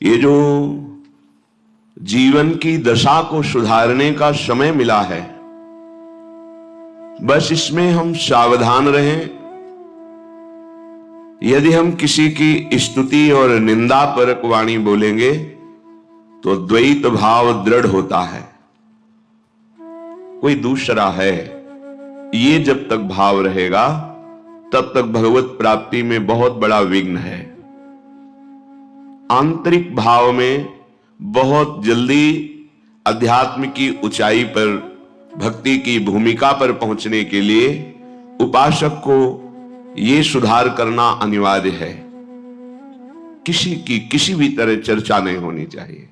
ये जो जीवन की दशा को सुधारने का समय मिला है, बस इसमें हम सावधान रहें। यदि हम किसी की स्तुति और निंदा परक वाणी बोलेंगे तो द्वैत भाव दृढ़ होता है, कोई दूसरा है, ये जब तक भाव रहेगा तब तक भगवत प्राप्ति में बहुत बड़ा विघ्न है। आंतरिक भाव में बहुत जल्दी अध्यात्म की ऊंचाई पर, भक्ति की भूमिका पर पहुंचने के लिए उपासक को यह सुधार करना अनिवार्य है। किसी की किसी भी तरह चर्चा नहीं होनी चाहिए,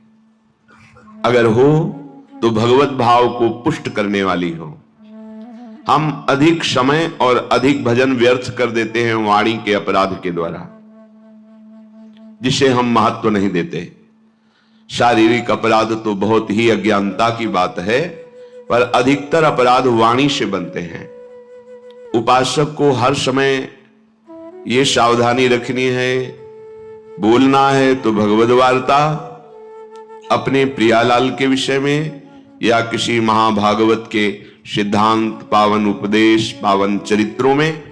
अगर हो तो भगवत भाव को पुष्ट करने वाली हो। हम अधिक समय और अधिक भजन व्यर्थ कर देते हैं वाणी के अपराध के द्वारा, जिसे हम महत्व नहीं देते। शारीरिक अपराध तो बहुत ही अज्ञानता की बात है, पर अधिकतर अपराध वाणी से बनते हैं। उपासक को हर समय यह सावधानी रखनी है, बोलना है तो भगवद वार्ता अपने प्रियालाल के विषय में या किसी महाभागवत के सिद्धांत, पावन उपदेश, पावन चरित्रों में,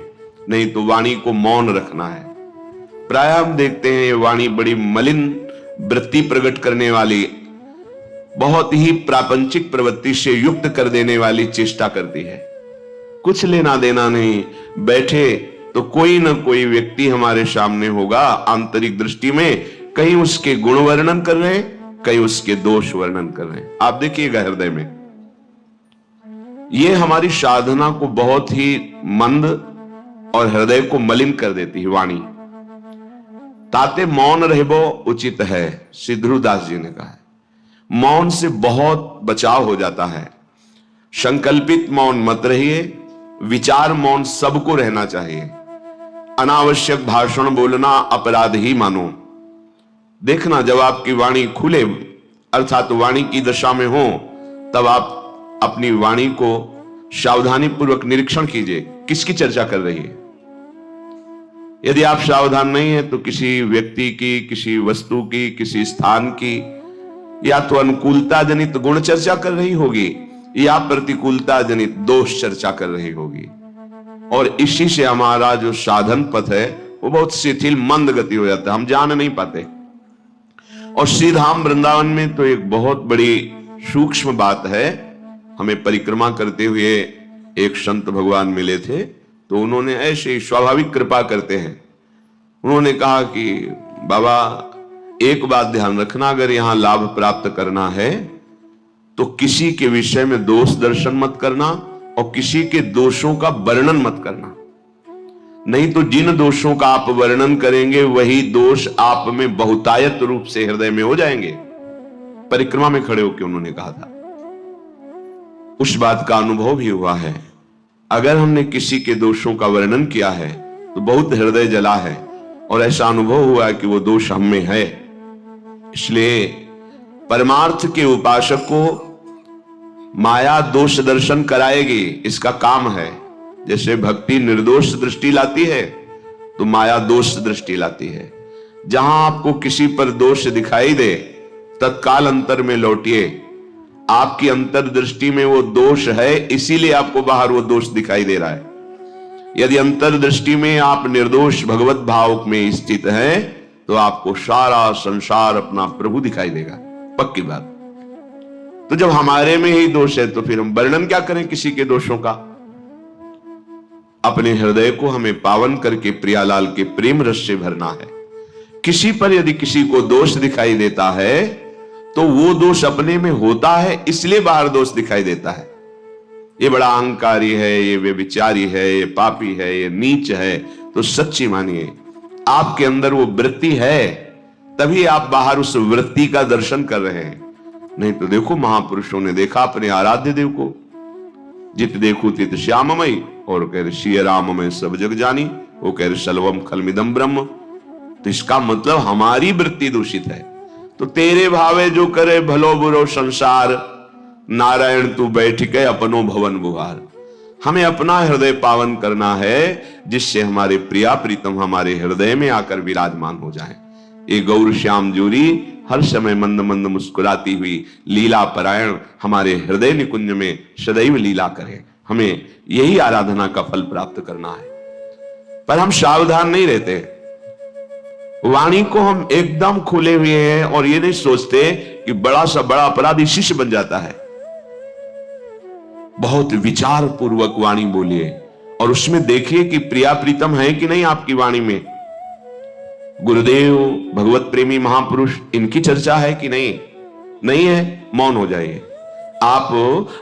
नहीं तो वाणी को मौन रखना है। प्राय हम देखते हैं ये वाणी बड़ी मलिन वृत्ति प्रकट करने वाली, बहुत ही प्रापंचिक प्रवृत्ति से युक्त कर देने वाली चेष्टा करती है। कुछ लेना देना नहीं, बैठे तो कोई ना कोई व्यक्ति हमारे सामने होगा, आंतरिक दृष्टि में कहीं उसके गुण वर्णन कर रहे हैं, कहीं उसके दोष वर्णन कर रहे हैं। आप देखिएगा हृदय में, यह हमारी साधना को बहुत ही मंद और हृदय को मलिन कर देती है वाणी। ताते मौन रहबो उचित है, सिद्धरूदास जी ने कहा है। मौन से बहुत बचाव हो जाता है। संकल्पित मौन मत रहिए, विचार मौन सबको रहना चाहिए। अनावश्यक भाषण बोलना अपराध ही मानो। देखना, जब आपकी वाणी खुले अर्थात वाणी की दशा में हो, तब आप अपनी वाणी को सावधानी पूर्वक निरीक्षण कीजिए, किसकी चर्चा कर रही है। यदि आप सावधान नहीं है तो किसी व्यक्ति की, किसी वस्तु की, किसी स्थान की या तो अनुकूलता जनित गुण चर्चा कर रही होगी या प्रतिकूलता जनित दोष चर्चा कर रही होगी, और इसी से हमारा जो साधन पथ है वो बहुत शिथिल मंद गति हो जाता है, हम जान नहीं पाते। और श्री धाम वृंदावन में तो एक बहुत बड़ी सूक्ष्म बात है। हमें परिक्रमा करते हुए एक संत भगवान मिले थे, तो उन्होंने ऐसे स्वाभाविक कृपा करते हैं। उन्होंने कहा कि बाबा, एक बात ध्यान रखना, अगर यहां लाभ प्राप्त करना है तो किसी के विषय में दोष दर्शन मत करना और किसी के दोषों का वर्णन मत करना, नहीं तो जिन दोषों का आप वर्णन करेंगे वही दोष आप में बहुतायत रूप से हृदय में हो जाएंगे। परिक्रमा में खड़े होकर उन्होंने कहा था। उस बात का अनुभव भी हुआ है। अगर हमने किसी के दोषों का वर्णन किया है तो बहुत हृदय जला है, और ऐसा अनुभव हुआ है कि वो दोष हम में है। इसलिए परमार्थ के उपासक को माया दोष दर्शन कराएगी, इसका काम है। जैसे भक्ति निर्दोष दृष्टि लाती है तो माया दोष दृष्टि लाती है। जहां आपको किसी पर दोष दिखाई दे, तत्काल अंतर में लौटिए। आपकी अंतर्दृष्टि में वो दोष है, इसीलिए आपको बाहर वो दोष दिखाई दे रहा है। यदि अंतर्दृष्टि में आप निर्दोष भगवत भाव में स्थित हैं, तो आपको सारा संसार अपना प्रभु दिखाई देगा, पक्की बात। तो जब हमारे में ही दोष है तो फिर हम वर्णन क्या करें किसी के दोषों का। अपने हृदय को हमें पावन करके प्रियालाल के प्रेम रस से भरना है। किसी पर यदि किसी को दोष दिखाई देता है तो वो दोष अपने में होता है, इसलिए बाहर दोष दिखाई देता है। ये बड़ा अहंकारी है, ये व्यभिचारी है, ये पापी है, ये नीच है, तो सच्ची मानिए आपके अंदर वो वृत्ति है, तभी आप बाहर उस वृत्ति का दर्शन कर रहे हैं। नहीं तो देखो, महापुरुषों ने देखा अपने आराध्य देव को, जित देखो तित श्याममय, और कह रहे श्री राम में सब जग जानी, वो कह रहे सलवम खलमिदम ब्रह्म। तो इसका मतलब हमारी वृत्ति दूषित है। तो तेरे भावे जो करे भलो बुरो संसार, नारायण तू बैठ के अपनो भवन बुहार। हमें अपना हृदय पावन करना है, जिससे हमारे प्रिया प्रीतम हमारे हृदय में आकर विराजमान हो जाएं। ये गौर श्याम जोरी हर समय मंद मंद मुस्कुराती हुई लीला परायण हमारे हृदय निकुंज में सदैव लीला करे। हमें यही आराधना का फल प्राप्त करना है, पर हम सावधान नहीं रहते। वाणी को हम एकदम खुले हुए हैं और ये नहीं सोचते कि बड़ा सा बड़ा अपराधी शिष्य बन जाता है। बहुत विचार पूर्वक वाणी बोलिए और उसमें देखिए कि प्रिया प्रीतम है कि नहीं आपकी वाणी में। गुरुदेव, भगवत प्रेमी महापुरुष, इनकी चर्चा है कि नहीं? नहीं है, मौन हो जाइए। आप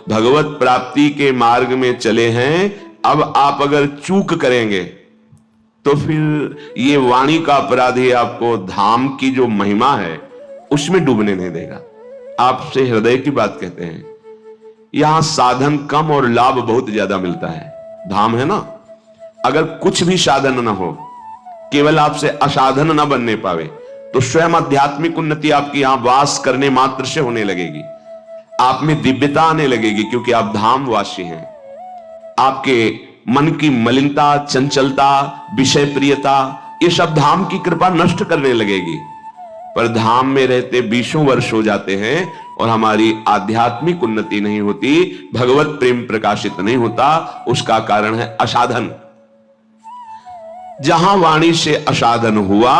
भगवत प्राप्ति के मार्ग में चले हैं, अब आप अगर चूक करेंगे तो फिर ये वाणी का अपराधी आपको धाम की जो महिमा है उसमें डूबने नहीं देगा। आपसे हृदय की बात कहते हैं। यहां साधन कम और लाभ बहुत ज्यादा मिलता है। धाम है ना, अगर कुछ भी साधन ना हो, केवल आपसे असाधन ना बनने पावे, तो स्वयं आध्यात्मिक उन्नति आपकी यहां वास करने मात्र से होने लगेगी। आप में दिव्यता आने लगेगी, क्योंकि आप धाम वासी हैं। आपके मन की मलिनता, चंचलता, विषय प्रियता, ये सब धाम की कृपा नष्ट करने लगेगी। पर धाम में रहते 20 वर्ष हो जाते हैं और हमारी आध्यात्मिक उन्नति नहीं होती, भगवत प्रेम प्रकाशित नहीं होता। उसका कारण है असाधन। जहां वाणी से असाधन हुआ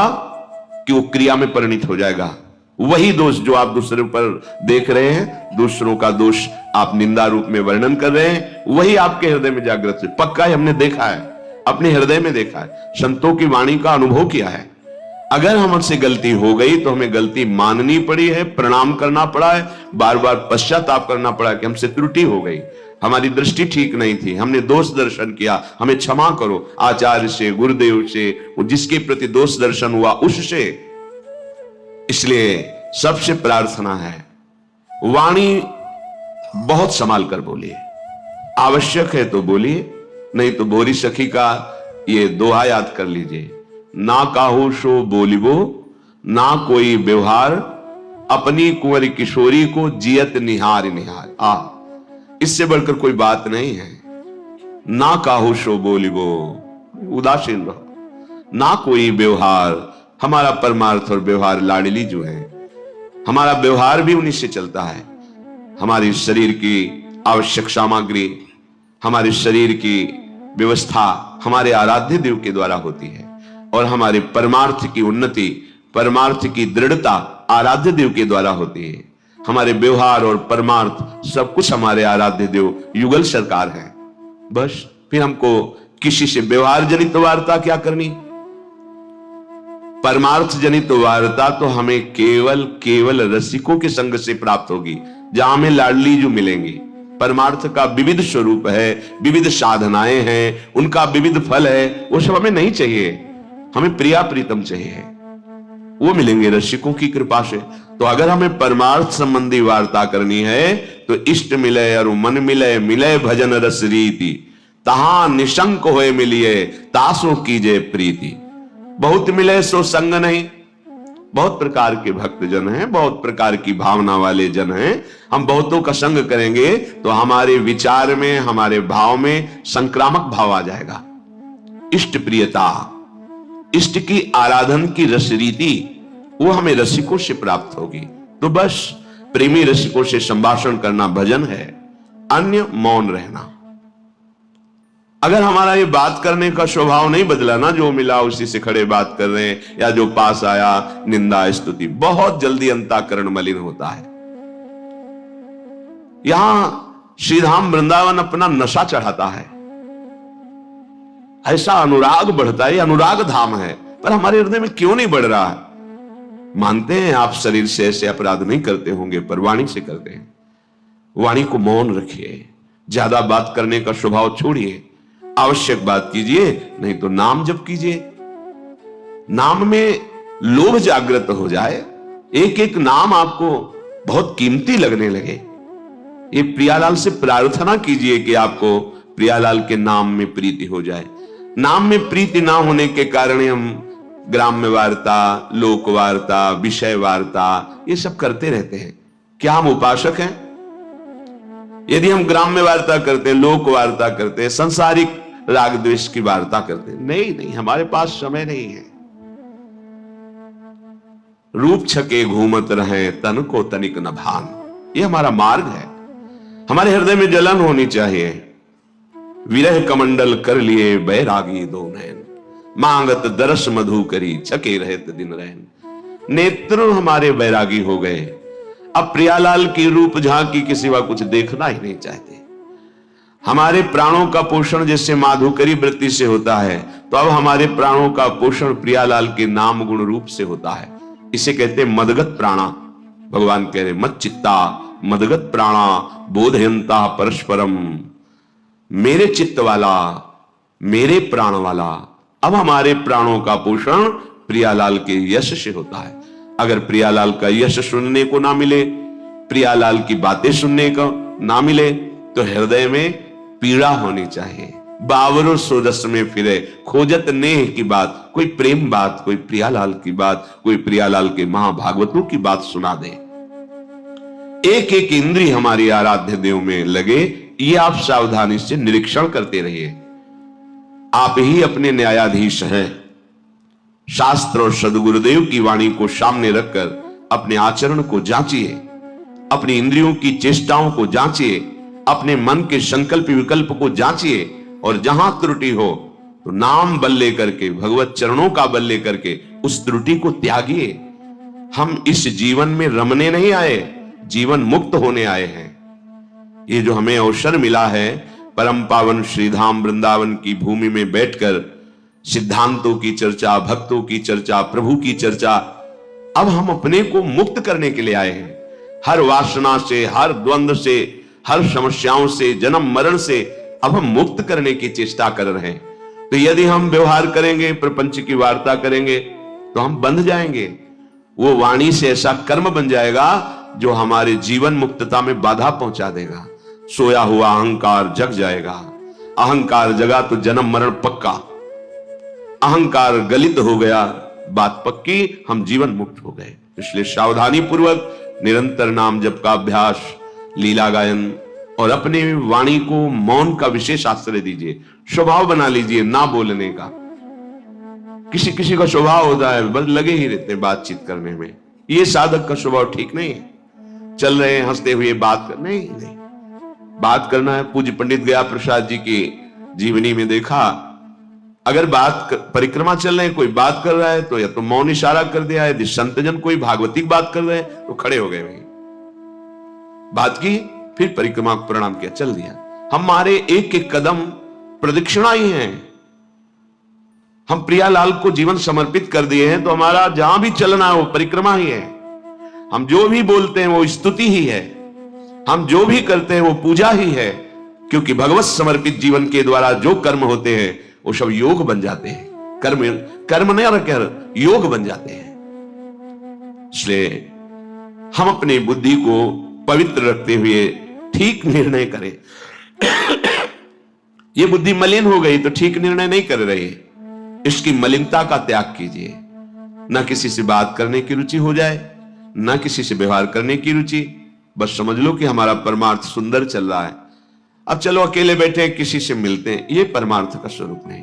कि वो क्रिया में परिणित हो जाएगा। वही दोष जो आप दूसरे पर देख रहे हैं, दूसरों का दोष आप निंदा रूप में वर्णन कर रहे हैं, वही आपके हृदय में जागृत है। पक्का है, हमने देखा है, अपने हृदय में देखा है, संतों की वाणी का अनुभव किया है। अगर हमसे गलती हो गई तो हमें गलती माननी पड़ी है, प्रणाम करना पड़ा है, बार बार पश्चाताप करना पड़ा कि हमसे त्रुटि हो गई, हमारी दृष्टि ठीक नहीं थी, हमने दोष दर्शन किया, हमें क्षमा करो। आचार्य से, गुरुदेव से, जिसके प्रति दोष दर्शन हुआ उससे। इसलिए सबसे प्रार्थना है, वाणी बहुत संभाल कर बोलिए। आवश्यक है तो बोलिए, नहीं तो भोरी सखी का ये दोहा याद कर लीजिए, ना काहू सो बोलिबो, ना कोई व्यवहार, अपनी कुंवरी किशोरी को जियत निहार निहार। इससे बढ़कर कोई बात नहीं है। ना काहू सो बोलिबो, उदासीन रहो, ना कोई व्यवहार। हमारा परमार्थ और व्यवहार लाडली जो है, हमारा व्यवहार भी उन्हीं से चलता है। हमारी शरीर की आवश्यक सामग्री, हमारे शरीर की व्यवस्था हमारे आराध्य देव के द्वारा होती है, और हमारे परमार्थ की उन्नति, परमार्थ की दृढ़ता आराध्य देव के द्वारा होती है। हमारे व्यवहार और परमार्थ सब कुछ हमारे आराध्य देव युगल सरकार है। बस फिर हमको किसी से व्यवहार जनित वार्ता क्या करनी, परमार्थ जनित वार्ता तो हमें केवल रसिकों के संग से प्राप्त होगी, जहां हमें लाडली जो मिलेंगी। परमार्थ का विविध स्वरूप है, विविध साधनाएं हैं, उनका विविध फल है, वो सब हमें नहीं चाहिए। हमें प्रिया प्रीतम चाहिए, वो मिलेंगे रसिकों की कृपा से। तो अगर हमें परमार्थ संबंधी वार्ता करनी है तो इष्ट मिले और मन मिले, मिले भजन रस रीति, तहां निशंक होए मिलिए, तासो कीजे प्रीति। बहुत मिले सो संग नहीं। बहुत प्रकार के भक्त जन हैं, बहुत प्रकार की भावना वाले जन हैं। हम बहुतों का संग करेंगे तो हमारे विचार में, हमारे भाव में संक्रामक भाव आ जाएगा। इष्ट प्रियता, इष्ट की आराधन की रस रीति, वो हमें रसिकों से प्राप्त होगी। तो बस प्रेमी रसिकों से संभाषण करना भजन है, अन्य मौन रहना। अगर हमारा ये बात करने का स्वभाव नहीं बदला ना, जो मिला उसी से खड़े बात कर रहे हैं, या जो पास आया निंदा स्तुति, बहुत जल्दी अंतःकरण मलिन होता है। यहां श्रीधाम वृंदावन अपना नशा चढ़ाता है, ऐसा अनुराग बढ़ता है, अनुराग धाम है, पर हमारे हृदय में क्यों नहीं बढ़ रहा है? मानते हैं आप शरीर से ऐसे अपराध नहीं करते होंगे, पर वाणी से करते हैं। वाणी को मौन रखिए, ज्यादा बात करने का स्वभाव छोड़िए, आवश्यक बात कीजिए, नहीं तो नाम जप कीजिए। नाम में लोभ जागृत हो जाए, एक एक नाम आपको बहुत कीमती लगने लगे। ये प्रियालाल से प्रार्थना कीजिए कि आपको प्रियालाल के नाम में प्रीति हो जाए। नाम में प्रीति ना होने के कारण हम ग्राम्य वार्ता, लोक वार्ता, विषय वार्ता, ये सब करते रहते हैं। क्या हम उपासक हैं? यदि हम ग्राम्य वार्ता करते हैं, लोक वार्ता करते हैं, संसारिक राग द्वेष की वार्ता करते हैं, नहीं, हमारे पास समय नहीं है। रूप छके घूमत रहे तन को तनिक न भान। ये हमारा मार्ग है। हमारे हृदय में जलन होनी चाहिए। विरह कमंडल कर लिए बैरागी दो नैन, मांगत दरस मधु करी छके रहत दिन रैन। नेत्र हमारे बैरागी हो गए। अब प्रियालाल की रूप झांकी के सिवा कुछ देखना ही नहीं चाहते। हमारे प्राणों का पोषण जैसे माधुकरी वृत्ति से होता है, तो अब हमारे प्राणों का पोषण प्रियालाल के नाम गुण रूप से होता है। इसे कहते हैं मदगत प्राणा। भगवान कह रहे मत चित्ता मदगत प्राणा बोधयंता परस्परम। मेरे चित्त वाला, मेरे प्राण वाला। अब हमारे प्राणों का पोषण प्रियालाल के यश से होता है। अगर प्रियालाल का यश सुनने को ना मिले, प्रियालाल की बातें सुनने को ना मिले, तो हृदय में पीड़ा होनी चाहिए। बावरो सोदस में फिरे खोजत नेह की बात, कोई प्रेम बात, कोई प्रियालाल की बात, कोई प्रियालाल के महाभागवतों की बात सुना दे। एक एक इंद्रिय हमारी आराध्य देव में लगे, ये आप सावधानी से निरीक्षण करते रहिए। आप ही अपने न्यायाधीश हैं। शास्त्र और सदगुरुदेव की वाणी को सामने रखकर अपने आचरण को जांचिए, अपनी इंद्रियों की चेष्टाओं को जांचिए, अपने मन के संकल्प विकल्प को जांचिए, और जहां त्रुटि हो तो नाम बल लेकर के, भगवत चरणों का बल लेकर के उस त्रुटि को त्यागिए। हम इस जीवन में रमने नहीं आए, जीवन मुक्त होने आए हैं। ये जो हमें अवसर मिला है परम पावन श्रीधाम वृंदावन की भूमि में बैठकर सिद्धांतों की चर्चा, भक्तों की चर्चा, प्रभु की चर्चा, अब हम अपने को मुक्त करने के लिए आए हैं। हर वासना से, हर द्वंद्व से, हर समस्याओं से, जन्म मरण से अब हम मुक्त करने की चेष्टा कर रहे हैं। तो यदि हम व्यवहार करेंगे, प्रपंच की वार्ता करेंगे, तो हम बंध जाएंगे। वो वाणी से ऐसा कर्म बन जाएगा जो हमारे जीवन मुक्तता में बाधा पहुंचा देगा। सोया हुआ अहंकार जग जाएगा। अहंकार जगा तो जन्म मरण पक्का। अहंकार गलित हो गया, बात पक्की, हम जीवन मुक्त हो गए। इसलिए सावधानी पूर्वक निरंतर नाम जप का अभ्यास, लीला गायन और अपने वाणी को मौन का विशेष आश्रय दीजिए। स्वभाव बना लीजिए ना बोलने का। किसी किसी का स्वभाव होता है बस लगे ही रहते बातचीत करने में। ये साधक का स्वभाव ठीक नहीं है। चल रहे हैं हंसते हुए बात कर, नहीं नहीं, बात करना है। पूज्य पंडित गया प्रसाद जी की जीवनी में देखा, अगर परिक्रमा चल रहे हैं, कोई बात कर रहा है तो या तो मौन इशारा कर दिया, यदि संतजन कोई भागवतिक बात कर रहे हैं तो खड़े हो गए वहीं, बात की, फिर परिक्रमा को प्रणाम किया, चल दिया। हमारे एक एक कदम प्रदक्षिणा ही है। हम प्रियालाल को जीवन समर्पित कर दिए हैं, तो हमारा जहां भी चलना है वो परिक्रमा ही है। हम जो भी बोलते हैं वो स्तुति ही है, हम जो भी करते हैं वो पूजा ही है, क्योंकि भगवत समर्पित जीवन के द्वारा जो कर्म होते हैं वो सब योग बन जाते हैं। कर्म नहीं रखकर योग बन जाते हैं। इसलिए हम अपनी बुद्धि को पवित्र रखते हुए ठीक निर्णय करें। ये बुद्धि मलिन हो गई तो ठीक निर्णय नहीं कर रही, इसकी मलिनता का त्याग कीजिए। ना किसी से बात करने की रुचि हो जाए, ना किसी से व्यवहार करने की रुचि, बस समझ लो कि हमारा परमार्थ सुंदर चल रहा है। अब चलो अकेले बैठे किसी से मिलते हैं, ये परमार्थ का स्वरूप नहीं।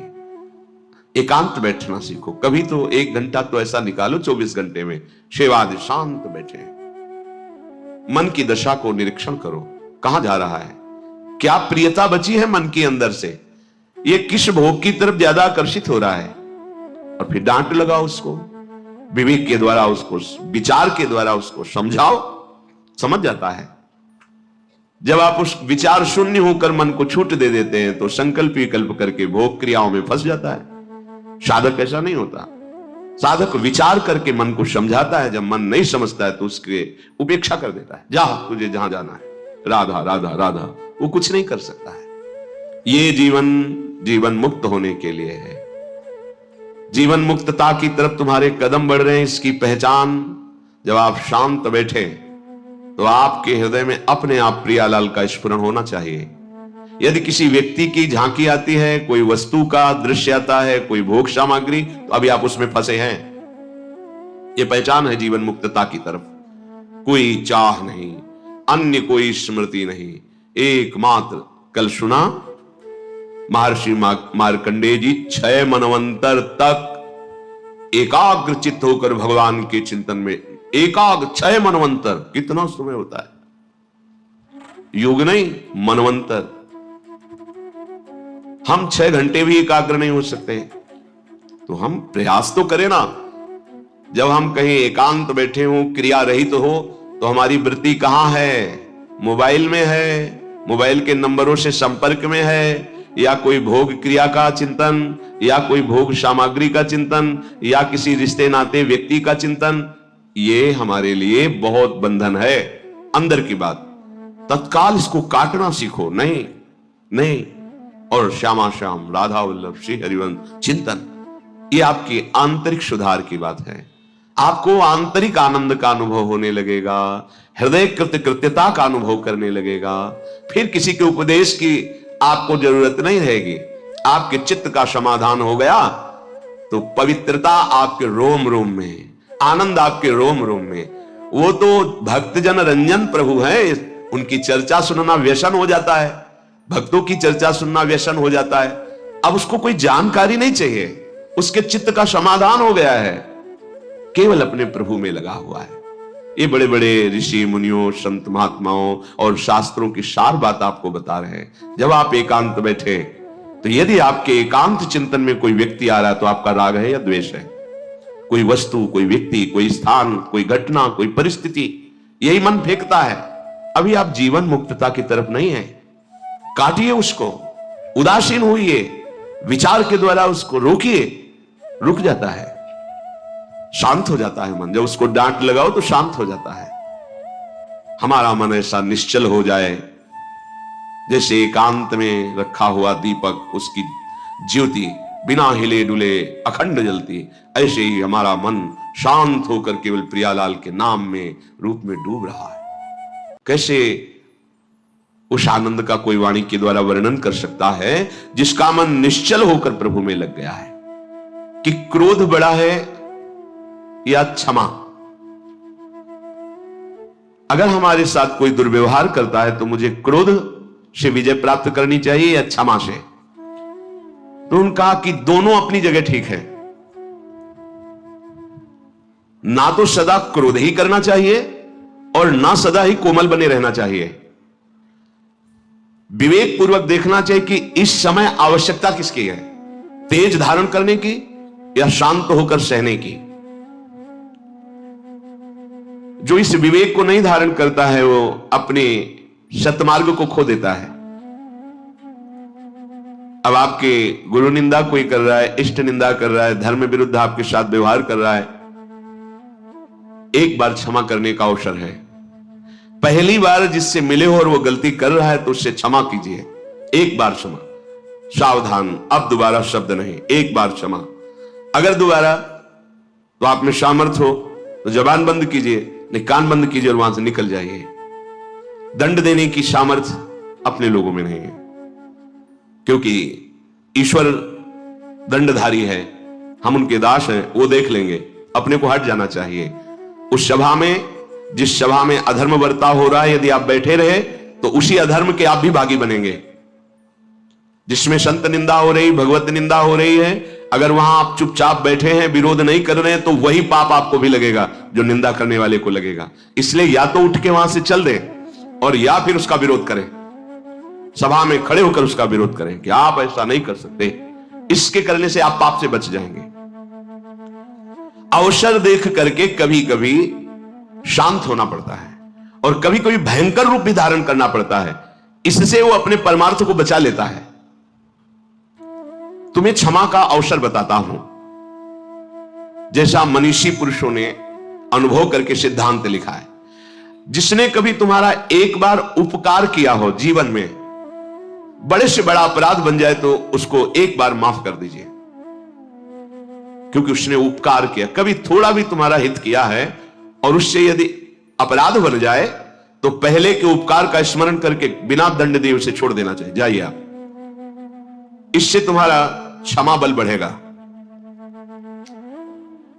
एकांत बैठना सीखो। कभी तो 1 घंटा तो ऐसा निकालो 24 घंटे में, सेवादि शांत बैठे, मन की दशा को निरीक्षण करो। कहां जा रहा है, क्या प्रियता बची है मन के अंदर से, ये किस भोग की तरफ ज्यादा आकर्षित हो रहा है, और फिर डांट लगाओ उसको, विवेक के द्वारा उसको, विचार के द्वारा उसको समझाओ, समझ जाता है। जब आप उस विचार शून्य होकर मन को छूट दे देते हैं तो संकल्प विकल्प करके भोग क्रियाओं में फंस जाता है। साधक ऐसा नहीं होता। साधक विचार करके मन को समझाता है। जब मन नहीं समझता है तो उसके उपेक्षा कर देता है। जा, तुझे जहां जाना है, राधा राधा राधा, वो कुछ नहीं कर सकता है। ये जीवन मुक्त होने के लिए है। जीवन मुक्तता की तरफ तुम्हारे कदम बढ़ रहे हैं, इसकी पहचान जब आप शांत बैठे तो आपके हृदय में अपने आप प्रियालाल का स्फुरण होना चाहिए। यदि किसी व्यक्ति की झांकी आती है, कोई वस्तु का दृश्य आता है, कोई भोग सामग्री, तो अभी आप उसमें फंसे हैं। यह पहचान है जीवन मुक्तता की तरफ। कोई चाह नहीं, अन्य कोई स्मृति नहीं, एकमात्र। कल सुना महर्षि मार्कंडेय जी 6 मनवंतर तक एकाग्र चित्त होकर भगवान के चिंतन में, एकाग्र 6 मनवंतर, कितना समय होता है, युग नहीं मनवंतर। हम 6 घंटे भी एकाग्र नहीं हो सकते, तो हम प्रयास तो करें ना। जब हम कहीं एकांत बैठे हो, क्रिया रहित तो हमारी वृत्ति कहां है? मोबाइल में है, मोबाइल के नंबरों से संपर्क में है, या कोई भोग क्रिया का चिंतन, या कोई भोग सामग्री का चिंतन, या किसी रिश्ते नाते व्यक्ति का चिंतन। ये हमारे लिए बहुत बंधन है, अंदर की बात। तत्काल इसको काटना सीखो। नहीं नहीं। और श्यामा श्याम राधा वल्लभ श्री हरिवंश चिंतन, ये आपकी आंतरिक सुधार की बात है। आपको आंतरिक आनंद का अनुभव होने लगेगा, हृदय कृत्यता का अनुभव करने लगेगा। फिर किसी के उपदेश की आपको जरूरत नहीं रहेगी। आपके चित्त का समाधान हो गया तो पवित्रता आपके रोम रोम में, आनंद आपके रोम रोम में। वो तो भक्तजन रंजन प्रभु है, उनकी चर्चा सुनना व्यसन हो जाता है, भक्तों की चर्चा सुनना व्यसन हो जाता है। अब उसको कोई जानकारी नहीं चाहिए, उसके चित्त का समाधान हो गया है, केवल अपने प्रभु में लगा हुआ है। ये बड़े बड़े ऋषि मुनियों, संत महात्माओं और शास्त्रों की सार बात आपको बता रहे हैं। जब आप एकांत बैठे, तो यदि आपके एकांत चिंतन में कोई व्यक्ति आ रहा है तो आपका राग है या द्वेष है? कोई वस्तु, कोई व्यक्ति, कोई स्थान, कोई घटना, कोई परिस्थिति, यही मन फेंकता है। अभी आप जीवन मुक्तता की तरफ नहीं है। काटिए उसको, उदासीन होइए, विचार के द्वारा उसको रोकिए, रुक जाता है, शांत हो जाता है मन। जब उसको डांट लगाओ तो शांत हो जाता है। हमारा मन ऐसा निश्चल हो जाए जैसे एकांत में रखा हुआ दीपक, उसकी ज्योति बिना हिले डुले अखंड जलती, ऐसे ही हमारा मन शांत होकर केवल प्रियालाल के नाम में, रूप में डूब रहा है। कैसे उस आनंद का कोई वाणी के द्वारा वर्णन कर सकता है जिसका मन निश्चल होकर प्रभु में लग गया है? कि क्रोध बड़ा है या क्षमा? अगर हमारे साथ कोई दुर्व्यवहार करता है तो मुझे क्रोध से विजय प्राप्त करनी चाहिए या क्षमा से? तो उन्होंने कहा कि दोनों अपनी जगह ठीक है। ना तो सदा क्रोध ही करना चाहिए और ना सदा ही कोमल बने रहना चाहिए। विवेक पूर्वक देखना चाहिए कि इस समय आवश्यकता किसकी है, तेज धारण करने की या शांत होकर सहने की। जो इस विवेक को नहीं धारण करता है वो अपने सतमार्ग को खो देता है। अब आपके गुरु निंदा कोई कर रहा है, इष्ट निंदा कर रहा है, धर्म विरुद्ध आपके साथ व्यवहार कर रहा है, एक बार क्षमा करने का अवसर है। पहली बार जिससे मिले हो और वो गलती कर रहा है तो उससे क्षमा कीजिए। एक बार क्षमा, सावधान, अब दोबारा शब्द नहीं, एक बार क्षमा। अगर दोबारा तो आप में सामर्थ्य हो तो जबान बंद कीजिए, नहीं कान बंद कीजिए और वहां से निकल जाइए। दंड देने की सामर्थ्य अपने लोगों में नहीं है, क्योंकि ईश्वर दंडधारी है, हम उनके दास हैं, वो देख लेंगे। अपने को हट जाना चाहिए। उस सभा में, जिस सभा में अधर्म बर्ताव हो रहा है, यदि आप बैठे रहे तो उसी अधर्म के आप भी भागी बनेंगे। जिसमें संत निंदा हो रही, भगवत निंदा हो रही है, अगर वहां आप चुपचाप बैठे हैं, विरोध नहीं कर रहे हैं, तो वही पाप आपको भी लगेगा जो निंदा करने वाले को लगेगा। इसलिए या तो उठ के वहां से चल दें और या फिर उसका विरोध करें, सभा में खड़े होकर उसका विरोध करें कि आप ऐसा नहीं कर सकते। इसके करने से आप पाप से बच जाएंगे। अवसर देख करके कभी कभी शांत होना पड़ता है और कभी कभी भयंकर रूप भी धारण करना पड़ता है। इससे वो अपने परमार्थ को बचा लेता है। तुम्हें क्षमा का अवसर बताता हूं, जैसा मनीषी पुरुषों ने अनुभव करके सिद्धांत लिखा है। जिसने कभी तुम्हारा एक बार उपकार किया हो जीवन में, बड़े से बड़ा अपराध बन जाए तो उसको एक बार माफ कर दीजिए, क्योंकि उसने उपकार किया। कभी थोड़ा भी तुम्हारा हित किया है और उससे यदि अपराध बन जाए तो पहले के उपकार का स्मरण करके बिना दंड दिए उसे छोड़ देना चाहिए। जाइए आप, इससे तुम्हारा क्षमा बल बढ़ेगा।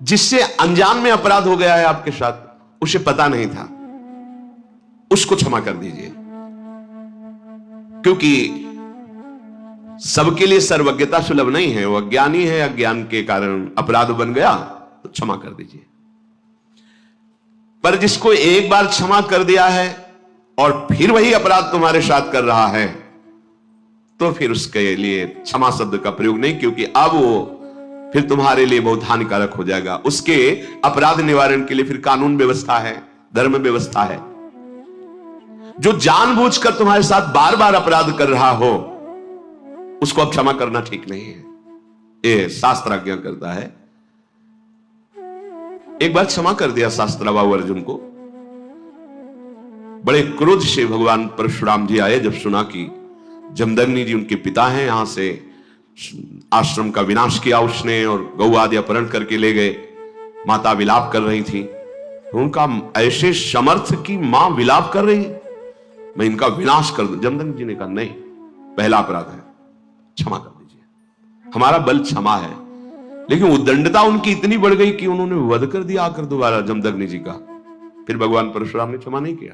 जिससे अनजान में अपराध हो गया है आपके साथ, उसे पता नहीं था, उसको क्षमा कर दीजिए। क्योंकि सबके लिए सर्वज्ञता सुलभ नहीं है। वो अज्ञानी है, अज्ञान के कारण अपराध बन गया, तो क्षमा कर दीजिए। पर जिसको एक बार क्षमा कर दिया है और फिर वही अपराध तुम्हारे साथ कर रहा है, तो फिर उसके लिए क्षमा शब्द का प्रयोग नहीं, क्योंकि अब वो फिर तुम्हारे लिए बहुत हानिकारक हो जाएगा। उसके अपराध निवारण के लिए फिर कानून व्यवस्था है, धर्म व्यवस्था है। जो जानबूझकर तुम्हारे साथ बार बार अपराध कर रहा हो, उसको अब क्षमा करना ठीक नहीं है, ये शास्त्र आज्ञा करता है। एक बार क्षमा कर दिया शास्त्राबाहु अर्जुन को। बड़े क्रोध से भगवान परशुराम जी आए जब सुना कि जमदग्नि जी उनके पिता हैं, यहां से आश्रम का विनाश किया उसने और गौ आदि अपहरण करके ले गए। माता विलाप कर रही थी, उनका ऐसे समर्थ की मां विलाप कर रही है, मैं इनका विनाश कर दूं। जमदग्नि जी ने कहा नहीं, पहला अपराध है, क्षमा कर दीजिए, हमारा बल क्षमा है। लेकिन उद्दंडता उनकी इतनी बढ़ गई कि उन्होंने वध कर दिया आकर दोबारा जमदग्नि जी का। फिर भगवान परशुराम ने क्षमा नहीं किया,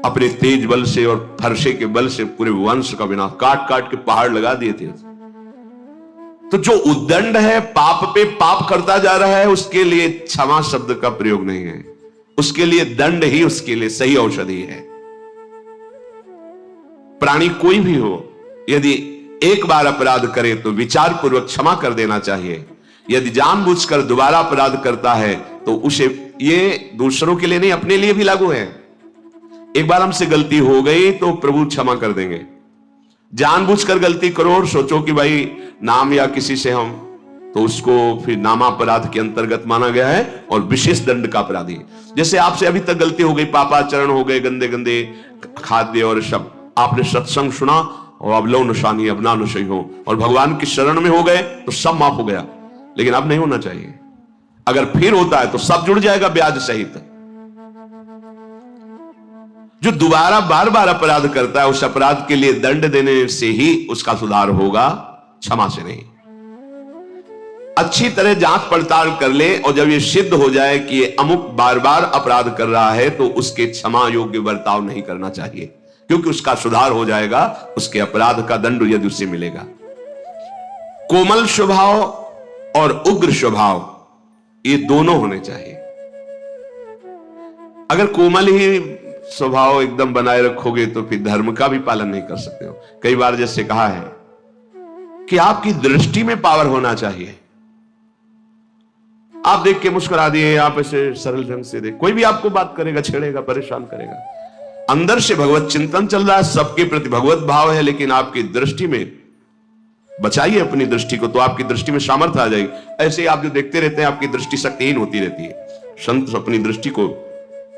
अपने तेज बल से और फरसे के बल से पूरे वंश का विनाश, काट काट के पहाड़ लगा दिए थे। तो जो उद्दंड है, पाप पे पाप करता जा रहा है, उसके लिए क्षमा शब्द का प्रयोग नहीं है, उसके लिए दंड ही उसके लिए सही औषधि है। प्राणी कोई भी हो, यदि एक बार अपराध करे तो विचार पूर्वक क्षमा कर देना चाहिए। यदि जानबूझकर दोबारा अपराध करता है तो उसे, ये दूसरों के लिए नहीं, अपने लिए भी लागू है। एक बार हमसे गलती हो गई तो प्रभु क्षमा कर देंगे। जानबूझकर गलती करो और सोचो कि भाई नाम या किसी से हम, तो उसको फिर नामापराध के अंतर्गत माना गया है और विशेष दंड का अपराधी। जैसे आपसे अभी तक गलती हो गई, पापाचरण हो गए, गंदे गंदे खाद्य और शब्द, आपने सत्संग सुना और अब लो नशानी अब ना नशई हो और भगवान की शरण में हो गए तो सब माफ हो गया। लेकिन अब नहीं होना चाहिए। अगर फिर होता है तो सब जुड़ जाएगा ब्याज सहित। जो दोबारा बार बार अपराध करता है, उस अपराध के लिए दंड देने से ही उसका सुधार होगा, क्षमा से नहीं। अच्छी तरह जांच पड़ताल कर ले और जब ये सिद्ध हो जाए कि ये अमुक बार बार अपराध कर रहा है, तो उसके क्षमा योग्य बर्ताव नहीं करना चाहिए, क्योंकि उसका सुधार हो जाएगा, उसके अपराध का दंड यदि उससे मिलेगा। कोमल स्वभाव और उग्र स्वभाव, ये दोनों होने चाहिए। अगर कोमल ही स्वभाव एकदम बनाए रखोगे तो फिर धर्म का भी पालन नहीं कर सकते हो। कई बार जैसे कहा है कि आपकी दृष्टि में पावर होना चाहिए। आप देख के मुस्कुरा दिए, आप ऐसे सरल ढंग से देख, कोई भी आपको बात करेगा, छेड़ेगा, परेशान करेगा। अंदर से भगवत चिंतन चल रहा है, सबके प्रति भगवत भाव है, लेकिन आपकी दृष्टि में बचाइए अपनी दृष्टि को, तो आपकी दृष्टि में सामर्थ्य आ जाएगी। ऐसे ही आप जो देखते रहते हैं, आपकी दृष्टि शक्तिहीन होती रहती है। संत अपनी दृष्टि को,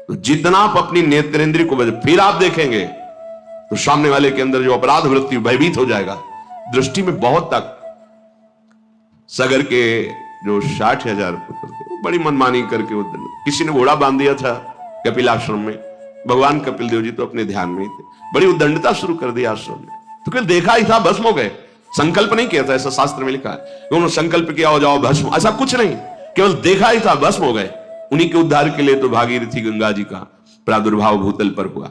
तो जितना आप अपनी नेत्रेंद्रिय को फिर आप देखेंगे तो सामने वाले के अंदर जो अपराध वृत्ति भयभीत हो जाएगा। दृष्टि में बहुत तक, सगर के जो 60,000 पुत्र थे, बड़ी मनमानी करके किसी ने घोड़ा बांध दिया था कपिल आश्रम में। भगवान कपिल देव जी तो अपने ध्यान में ही थे, बड़ी उद्दंडता शुरू कर दी आश्रम में। तो केवल देखा ही था, भस्म हो गए। संकल्प नहीं किया था, ऐसा शास्त्र में लिखा है। उन्होंने संकल्प किया हो जाओ भस्म, ऐसा कुछ नहीं, केवल देखा ही था, भस्म हो गए। उन्हीं के उद्धार के लिए तो भागीरथी गंगा जी का प्रादुर्भाव भूतल पर हुआ।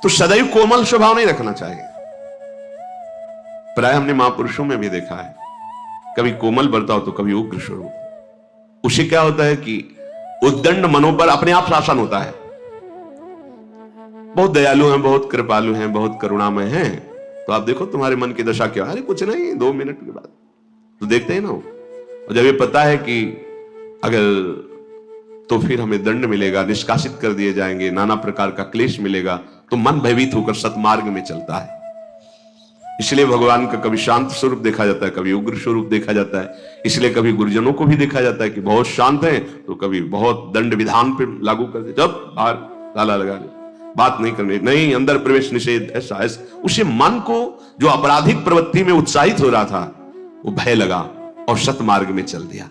तो सदैव कोमल स्वभाव नहीं रखना चाहिए। प्राय हमने महापुरुषों में भी देखा है, कभी कोमल बर्ताव तो कभी उग्र स्वरूप। उसे क्या होता है कि उद्दंड मनों पर अपने आप शासन होता है। बहुत दयालु हैं, बहुत कृपालु हैं, बहुत करुणामय हैं, तो आप देखो तुम्हारे मन की दशा क्या। अरे कुछ नहीं, 2 मिनट के बाद तो देखते हैं ना। और जब ये पता है कि अगर तो फिर हमें दंड मिलेगा, निष्कासित कर दिए जाएंगे, नाना प्रकार का क्लेश मिलेगा, तो मन भयभीत होकर सतमार्ग में चलता है। इसलिए भगवान का कभी शांत स्वरूप देखा जाता है, कभी उग्र स्वरूप देखा जाता है। इसलिए कभी गुरुजनों को भी देखा जाता है कि बहुत शांत है, तो कभी बहुत दंड विधान पे लागू कर दे, जब बाहर ताला लगा ले, बात नहीं करनी, नहीं अंदर प्रवेश निषेध, ऐसा ऐसा। उसे मन को जो आपराधिक प्रवृत्ति में उत्साहित हो रहा था, वो भय लगा और सतमार्ग में चल दिया।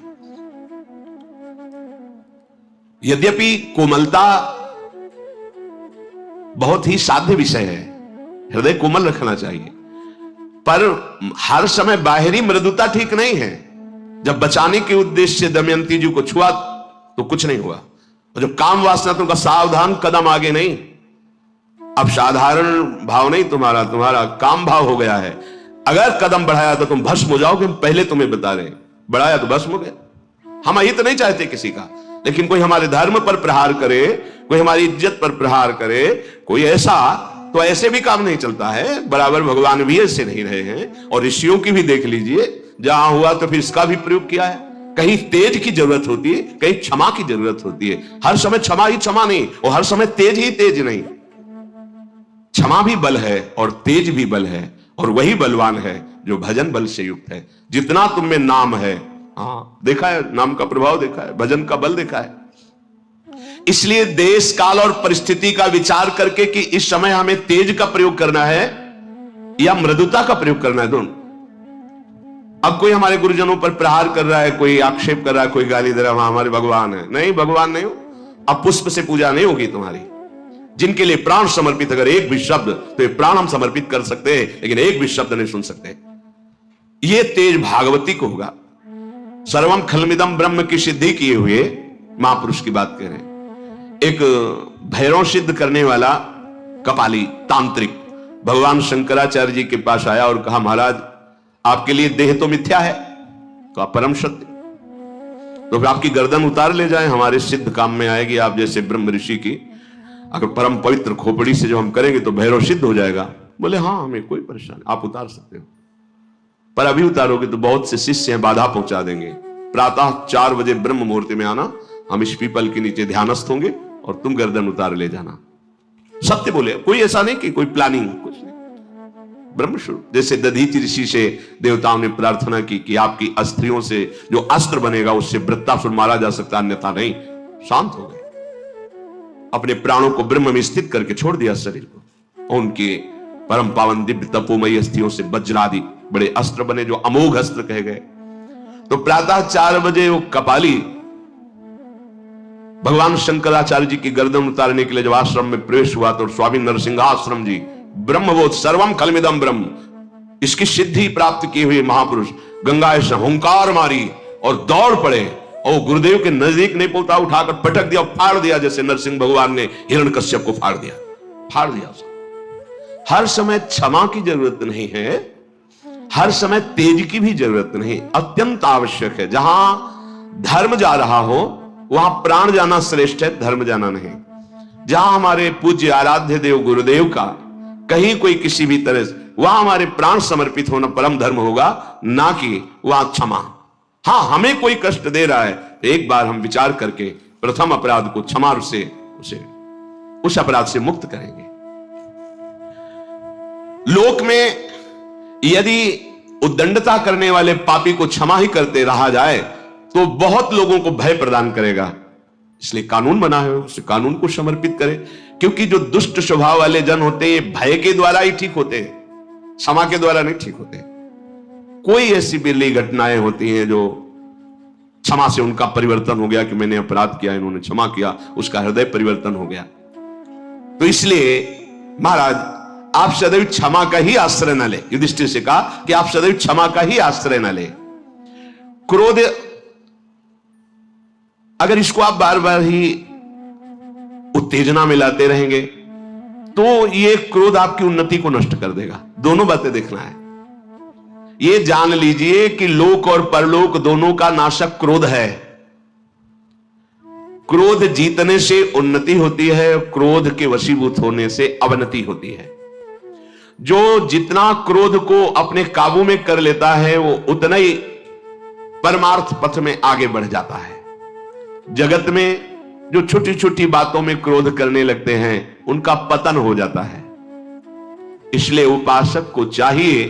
यद्यपि कोमलता बहुत ही साध्य विषय है, हृदय कोमल रखना चाहिए, पर हर समय बाहरी मृदुता ठीक नहीं है। जब बचाने के उद्देश्य से दमयंती जी को छुआ तो कुछ नहीं हुआ, और जब काम वासना तुमका सावधान कदम आगे नहीं। अब साधारण भाव नहीं तुम्हारा, तुम्हारा काम भाव हो गया है। अगर कदम बढ़ाया तो तुम भस्म हो जाओगे, हम पहले तुम्हें बता रहे। बढ़ाया तो भस्म हो गया। हम अहित नहीं चाहते किसी का, लेकिन कोई हमारे धर्म पर प्रहार करे, कोई हमारी इज्जत पर प्रहार करे, कोई ऐसा, तो ऐसे भी काम नहीं चलता है। बराबर भगवान भी ऐसे नहीं रहे हैं। और ऋषियों की भी देख लीजिए, जहां हुआ तो फिर इसका भी प्रयोग किया है। कहीं तेज की जरूरत होती है, कहीं क्षमा की जरूरत होती है। हर समय क्षमा ही क्षमा नहीं, और हर समय तेज ही तेज नहीं। क्षमा भी बल है और तेज भी बल है, और वही बलवान है जो भजन बल से युक्त है। जितना तुम में नाम है, हाँ देखा है, नाम का प्रभाव देखा है, भजन का बल देखा है। इसलिए देश काल और परिस्थिति का विचार करके कि इस समय हमें तेज का प्रयोग करना है या मृदुता का प्रयोग करना है, दोनों। अब कोई हमारे गुरुजनों पर प्रहार कर रहा है, कोई आक्षेप कर रहा है, कोई गाली दे रहा है, हमारे भगवान है, नहीं भगवान नहीं हो। अब पुष्प से पूजा नहीं होगी तुम्हारी। जिनके लिए प्राण समर्पित, अगर एक भी शब्द, तो ये प्राण हम समर्पित कर सकते हैं, लेकिन एक भी शब्द नहीं सुन सकते। ये तेज भागवती को होगा। सर्वम खलमिदम ब्रह्म की सिद्धि किए हुए महापुरुष की बात कह रहे हैं। एक भैरव सिद्ध करने वाला कपाली तांत्रिक भगवान शंकराचार्य जी के पास आया और कहा, महाराज आपके लिए देह तो मिथ्या है, कहा परम सत्य, तो फिर आपकी गर्दन उतार ले जाए, हमारे सिद्ध काम में आएगी। आप जैसे ब्रह्म ऋषि की अगर परम पवित्र खोपड़ी से जो हम करेंगे तो भैरव सिद्ध हो जाएगा। बोले हाँ, हमें कोई परेशानी, आप उतार सकते हो, पर अभी उतारोगे तो बहुत से शिष्य हैं, बाधा पहुंचा देंगे। प्रातः 4 बजे ब्रह्म मुहूर्त में आना, हम इस पीपल के नीचे ध्यानस्थ होंगे और तुम गर्दन उतार ले जाना। सत्य बोले, कोई ऐसा नहीं कि कोई प्लानिंग, कुछ नहीं, ब्रह्मस्वरूप। जैसे दधीचि ऋषि से देवताओं ने प्रार्थना की कि आपकी अस्त्रियों से जो अस्त्र बनेगा उससे वृत्तासुर मारा जा सकता, अन्यथा नहीं। शांत हो गए, अपने प्राणों को ब्रह्म में स्थित करके छोड़ दिया शरीर को। उनके परम पावन दिव्य तपोमयी अस्थियों से वज्रादि बड़े अस्त्र बने, जो अमोघ अस्त्र कहे गए। तो प्रातः 4 बजे वो कपाली भगवान शंकराचार्य जी की गर्दन उतारने के लिए जब आश्रम में प्रवेश हुआ, तो स्वामी नरसिंहाश्रम जी ब्रह्मबोध सर्वम खलमिदम ब्रह्म, इसकी सिद्धि प्राप्त किए हुए महापुरुष गंगा से हुंकार मारी और दौड़ पड़े, और गुरुदेव के नजदीक नहीं पहुंचा, उठाकर पटक दिया, फाड़ दिया, जैसे नरसिंह भगवान ने हिरण्यकश्यप को फाड़ दिया। हर समय क्षमा की जरूरत नहीं है, हर समय तेज की भी जरूरत नहीं, अत्यंत आवश्यक है। जहां धर्म जा रहा हो वहां प्राण जाना श्रेष्ठ है, धर्म जाना नहीं। जहां हमारे पूज्य आराध्य देव गुरुदेव का कहीं कोई किसी भी तरह से, वहां हमारे प्राण समर्पित होना परम धर्म होगा, ना कि वहां क्षमा। हां, हमें कोई कष्ट दे रहा है, एक बार हम विचार करके प्रथम अपराध को क्षमा से उसे उस अपराध से मुक्त करेंगे। लोक में यदि उद्दंडता करने वाले पापी को क्षमा ही करते रहा जाए तो बहुत लोगों को भय प्रदान करेगा। इसलिए कानून बना है, उस कानून को समर्पित करें, क्योंकि जो दुष्ट स्वभाव वाले जन होते हैं ये भय के द्वारा ही ठीक होते हैं, क्षमा के द्वारा नहीं ठीक होते। कोई ऐसी बिरली घटनाएं होती हैं जो क्षमा से उनका परिवर्तन हो गया कि मैंने अपराध किया, इन्होंने क्षमा किया, उसका हृदय परिवर्तन हो गया। तो इसलिए महाराज आप सदैव क्षमा का ही आश्रय न ले। युधिष्ठिर से कहा कि आप सदैव क्षमा का ही आश्रय न ले। क्रोध, अगर इसको आप बार बार ही उत्तेजना में लाते रहेंगे तो ये क्रोध आपकी उन्नति को नष्ट कर देगा। दोनों बातें देखना है। ये जान लीजिए कि लोक और परलोक दोनों का नाशक क्रोध है। क्रोध जीतने से उन्नति होती है, क्रोध के वशीभूत होने से अवनति होती है। जो जितना क्रोध को अपने काबू में कर लेता है वो उतना ही परमार्थ पथ में आगे बढ़ जाता है। जगत में जो छोटी छोटी बातों में क्रोध करने लगते हैं उनका पतन हो जाता है। इसलिए उपासक को चाहिए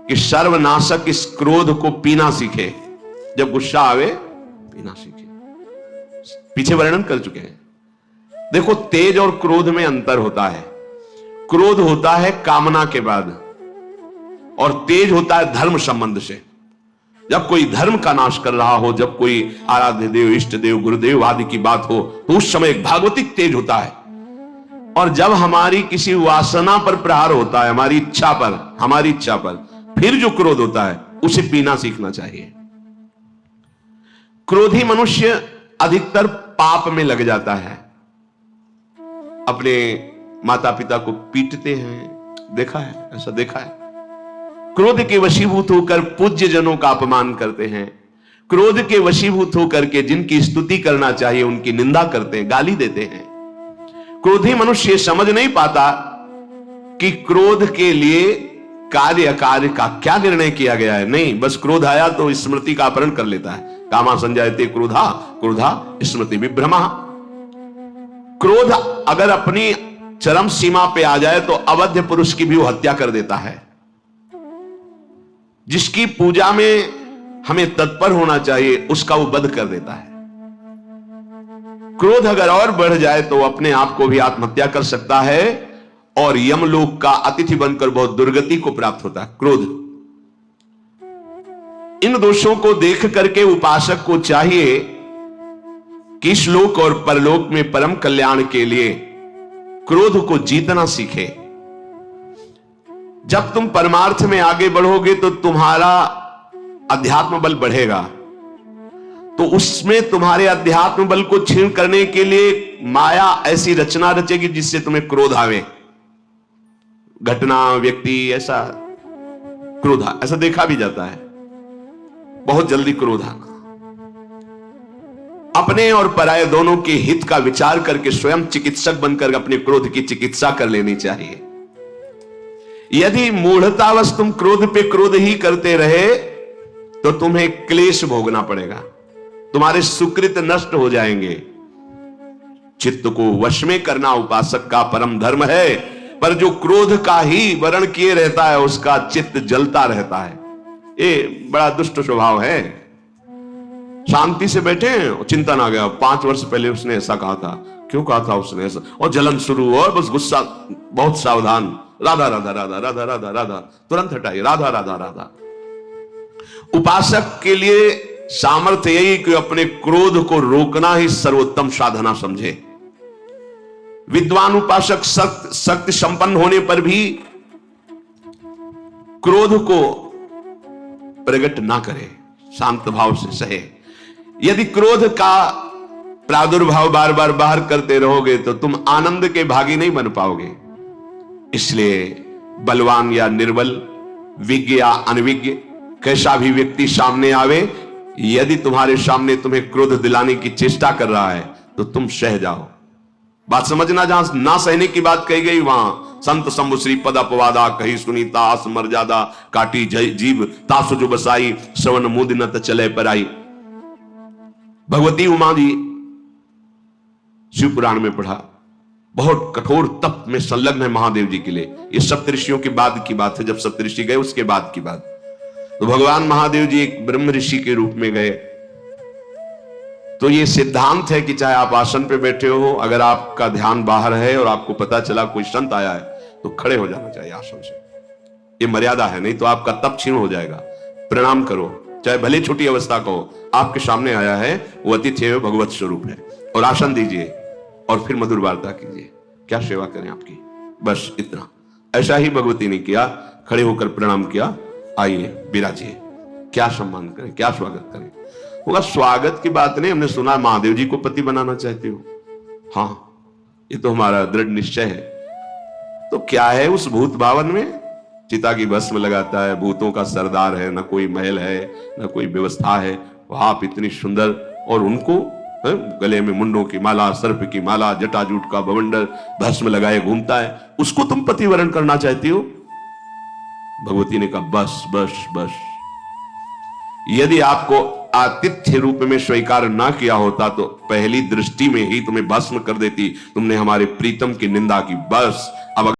कि सर्वनाशक इस क्रोध को पीना सीखे। जब गुस्सा आवे पीना सीखे। पीछे वर्णन कर चुके हैं। देखो, तेज और क्रोध में अंतर होता है। क्रोध होता है कामना के बाद और तेज होता है धर्म संबंध से। जब कोई धर्म का नाश कर रहा हो, जब कोई आराध्य देव, इष्ट देव, गुरुदेव आदि की बात हो, तो उस समय एक भागवतिक तेज होता है। और जब हमारी किसी वासना पर प्रहार होता है, हमारी इच्छा पर, फिर जो क्रोध होता है उसे पीना सीखना चाहिए। क्रोधी मनुष्य अधिकतर पाप में लग जाता है। अपने माता पिता को पीटते हैं, देखा है, ऐसा देखा है। क्रोध के वशीभूत होकर पूज्य जनों का अपमान करते हैं, क्रोध के वशीभूत होकर के जिनकी स्तुति करना चाहिए उनकी निंदा करते हैं, गाली देते हैं। क्रोधी मनुष्य समझ नहीं पाता कि क्रोध के लिए कार्य अकार्य का क्या निर्णय किया गया है। नहीं, बस क्रोध आया तो स्मृति का अपहरण कर लेता है। कामा संजायते क्रोधा, क्रोधा स्मृति विभ्रमा। क्रोध अगर अपनी चरम सीमा पे आ जाए तो अवध्य पुरुष की भी वो हत्या कर देता है। जिसकी पूजा में हमें तत्पर होना चाहिए उसका वो वध कर देता है। क्रोध अगर और बढ़ जाए तो अपने आप को भी आत्महत्या कर सकता है और यमलोक का अतिथि बनकर बहुत दुर्गति को प्राप्त होता है। क्रोध, इन दोषों को देख करके उपासक को चाहिए कि इस लोक और परलोक में परम कल्याण के लिए क्रोध को जीतना सीखे। जब तुम परमार्थ में आगे बढ़ोगे तो तुम्हारा अध्यात्म बल बढ़ेगा, तो उसमें तुम्हारे अध्यात्म बल को क्षीण करने के लिए माया ऐसी रचना रचेगी जिससे तुम्हें क्रोध आवे। घटना, व्यक्ति, ऐसा क्रोध, ऐसा देखा भी जाता है, बहुत जल्दी क्रोध आना। अपने और पराये दोनों के हित का विचार करके स्वयं चिकित्सक बनकर अपने क्रोध की चिकित्सा कर लेनी चाहिए। यदि मूढ़तावश तुम क्रोध पे क्रोध ही करते रहे तो तुम्हें क्लेश भोगना पड़ेगा, तुम्हारे सुकृत नष्ट हो जाएंगे। चित्त को वश में करना उपासक का परम धर्म है, पर जो क्रोध का ही वर्ण किए रहता है उसका चित्त जलता रहता है। ये बड़ा दुष्ट स्वभाव है। शांति से बैठे हैं, चिंतन आ गया, 5 वर्ष पहले उसने ऐसा कहा था, क्यों कहा था उसने ऐसा, और जलन शुरू और बस गुस्सा, बहुत सावधान, राधा राधा राधा राधा राधा राधा, तुरंत हटाइए, राधा राधा राधा। उपासक के लिए सामर्थ्य यही कि अपने क्रोध को रोकना ही सर्वोत्तम साधना समझे। विद्वान उपासक शक्ति संपन्न होने पर भी क्रोध को प्रकट ना करे, शांत भाव से सहे। यदि क्रोध का प्रादुर्भाव बार बार बाहर करते रहोगे तो तुम आनंद के भागी नहीं बन पाओगे। इसलिए बलवान या निर्बल, विज्ञ या अनविज्ञ, कैसा भी व्यक्ति सामने आवे, यदि तुम्हारे सामने तुम्हें क्रोध दिलाने की चेष्टा कर रहा है तो तुम सह जाओ। बात समझना, जहां ना सहने की बात कही गई वहां संत शंभु श्री पद अपवादा, कही सुनीता आस मर्यादा, काटी जीव तासु जो बसाई, श्रवण मुद न चले पराई। भगवती उमा जी शिव पुराण में पढ़ा, बहुत कठोर तप में संलग्न है महादेव जी के लिए। ये सप्तऋषियों के बाद की बात है, जब सप्तऋषि गए उसके बाद की बात। तो भगवान महादेव जी एक ब्रह्म ऋषि के रूप में गए। तो ये सिद्धांत है कि चाहे आप आसन पे बैठे हो, अगर आपका ध्यान बाहर है और आपको पता चला कोई संत आया है तो खड़े हो जाना चाहिए आसन से। ये मर्यादा है, नहीं तो आपका तप क्षीण हो जाएगा। प्रणाम करो, चाहे भले छोटी अवस्था का हो, आपके सामने आया है वो अतिथि है, भगवत स्वरूप है, और आसन दीजिए और फिर मधुर वार्ता कीजिए, क्या सेवा करें आपकी, बस इतना। ऐसा ही भगवती ने किया, खड़े होकर प्रणाम किया, आइए विराजिए, क्या सम्मान करें, क्या स्वागत करें। होगा स्वागत की बात नहीं, हमने सुना महादेव जी को पति बनाना चाहते हो, हाँ ये तो हमारा दृढ़ निश्चय है। तो क्या है उस भूत भावन में, चिता की भस्म लगाता है, भूतों का सरदार है, ना कोई महल है ना कोई व्यवस्था है, आप इतनी सुंदर, और उनको गले में मुंडों की माला, सर्प की माला, जटाजूट का बवंडर भस्म लगाए घूमता है, उसको तुम पति वरण करना चाहती हो। भगवती ने कहा बस बस बस। यदि आपको आतिथ्य रूप में स्वीकार ना किया होता तो पहली दृष्टि में ही तुम्हें भस्म कर देती, तुमने हमारे प्रीतम की निंदा की, बस अब